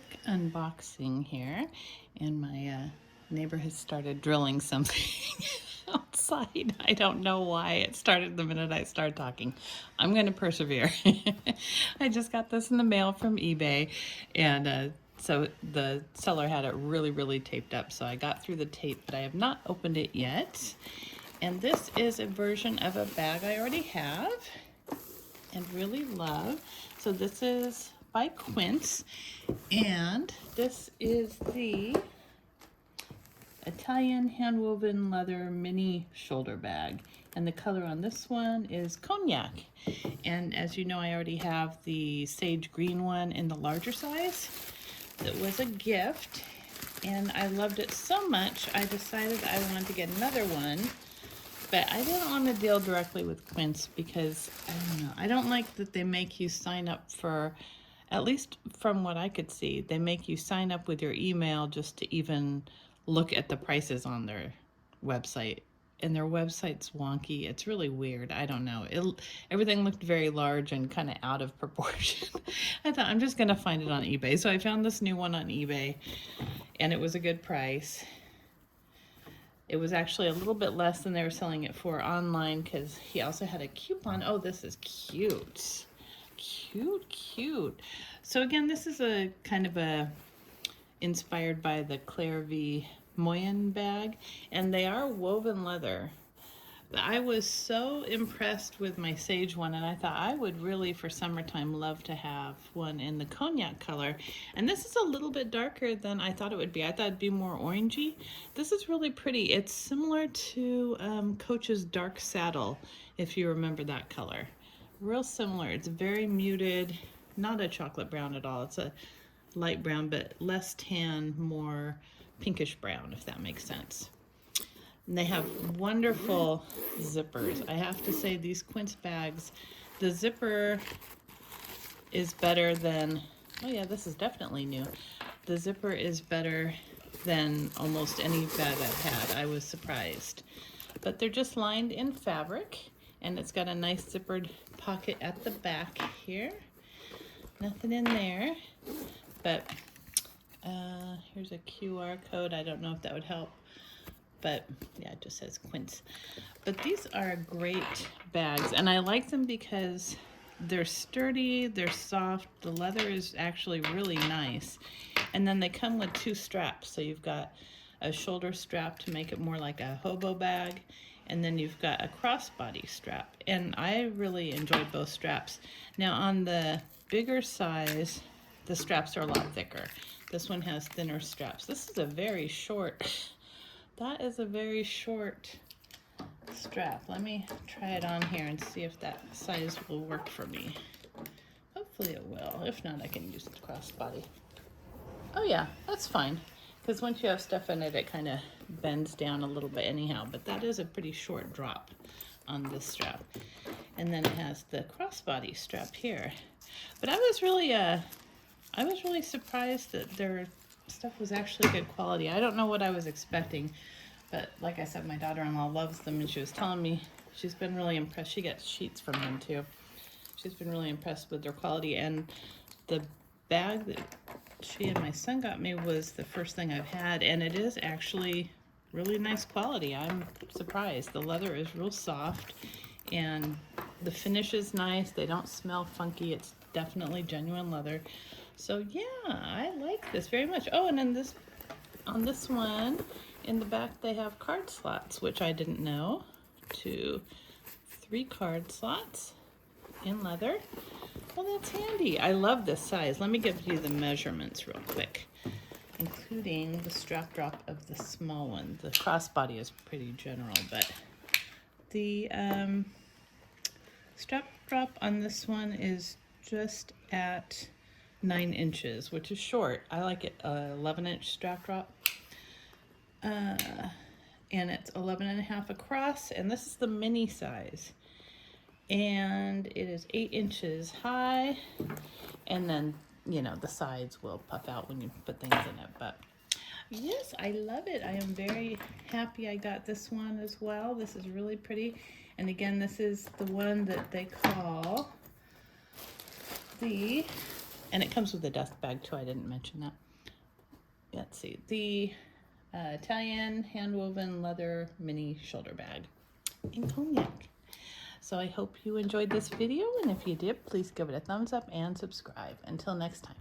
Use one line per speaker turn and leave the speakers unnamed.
quick unboxing here, and my neighbor has started drilling something outside. I don't know why it started the minute I started talking. I'm going to persevere. I just got this in the mail from eBay, and so the seller had it really taped up, so I got through the tape, but I have not opened it yet. And this is a version of a bag I already have and really love. So this is by Quince, and this is the Italian handwoven leather mini shoulder bag, and the color on this one is cognac. And as you know, I already have the sage green one in the larger size. It was a gift, and I loved it so much I decided I wanted to get another one. But I didn't want to deal directly with Quince because, I don't know, I don't like that they make you sign up for, at least from what I could see, they make you sign up with your email just to even look at the prices on their website. And their website's wonky. It's really weird. I don't know. Everything looked very large and kind of out of proportion. I thought, I'm just going to find it on eBay. So I found this new one on eBay, and it was a good price. It was actually a little bit less than they were selling it for online because he also had a coupon. Oh, this is cute. Cute. So again, this is a kind of a inspired by the Claire V. Moyen bag, and they are woven leather. I was so impressed with my sage one, and I thought I would really, for summertime, love to have one in the cognac color. And this is a little bit darker than I thought it would be. I thought it'd be more orangey. This is really pretty. It's similar to Coach's dark saddle, if you remember that color. Real similar. It's very muted, not a chocolate brown at all. It's a light brown, but less tan, more pinkish brown, if that makes sense. And they have wonderful zippers. I have to say, these Quince bags, the zipper is better than, oh yeah, this is definitely new. The zipper is better than almost any bag I've had. I was surprised. But they're just lined in fabric, and it's got a nice zippered pocket at the back here. Nothing in there, but here's a QR code. I don't know if that would help. But yeah, it just says Quince. But these are great bags, and I like them because they're sturdy, they're soft, the leather is actually really nice. And then they come with two straps, so you've got a shoulder strap to make it more like a hobo bag, and then you've got a crossbody strap. And I really enjoyed both straps. Now on the bigger size, the straps are a lot thicker. This one has thinner straps. This is a very short, that is a very short strap. Let me try it on here and see if that size will work for me. Hopefully it will. If not, I can use the crossbody. Oh yeah, that's fine. Because once you have stuff in it, it kind of bends down a little bit anyhow. But that is a pretty short drop on this strap. And then it has the crossbody strap here. But I was really surprised that their stuff was actually good quality. I don't know what I was expecting, but like I said, my daughter-in-law loves them, and she was telling me she's been really impressed. She gets sheets from them too. She's been really impressed with their quality, and the bag that she and my son got me was the first thing I've had, and it is actually really nice quality. I'm surprised. The leather is real soft, and the finish is nice. They don't smell funky. It's definitely genuine leather. So yeah, I like this very much. Oh, and then on this one, in the back they have card slots, which I didn't know. 3 card slots in leather. Well, that's handy. I love this size. Let me give you the measurements real quick, including the strap drop of the small one. The crossbody is pretty general, but the strap drop on this one is just at 9 inches, which is short. I like it 11-inch strap drop. And it's 11.5 across, and this is the mini size. And it is 8 inches high, and then, you know, the sides will puff out when you put things in it. But yes, I love it. I am very happy I got this one as well. This is really pretty. And again, this is the one that they call the And it comes with a dust bag too, I didn't mention that. Let's see, the Italian handwoven leather mini shoulder bag in cognac. So I hope you enjoyed this video, and if you did, please give it a thumbs up and subscribe. Until next time.